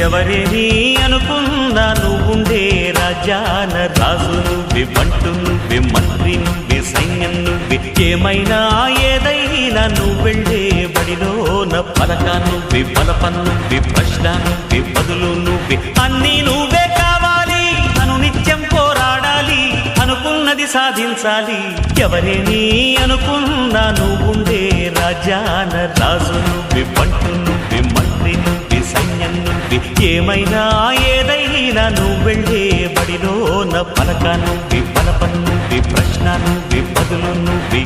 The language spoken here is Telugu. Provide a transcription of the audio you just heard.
ఎవరేని అనుకున్నా నువ్వుండే రాజ్యాన రాజు నువ్వే, బంటు నువ్వే, మంత్రి నువ్వే, సైన్యం నువ్వే, ఏమైనా ఏదైనా నువ్వెళ్ళే బడిలోన పలక నువ్వే, బలపం నువ్వే, ప్రశ్న నువ్వే, బదులు నువ్వే, అన్నీ నువ్వే కావాలి. నిత్యం పోరాడాలి, అనుకున్నది సాధించాలి. ఎవరేని అనుకున్నా నువ్వుండే రాజ్యాన రాజు నువ్వే, బంటు నువ్వే, మంత్రి నువ్వే, సైన్యం నువ్వే, ఏమైనా ఏదైనా నువ్వెళ్ళే బడిలోన పలక నువ్వే, బలపం నువ్వే, ప్రశ్న నువ్వే, బదులు నువ్వే.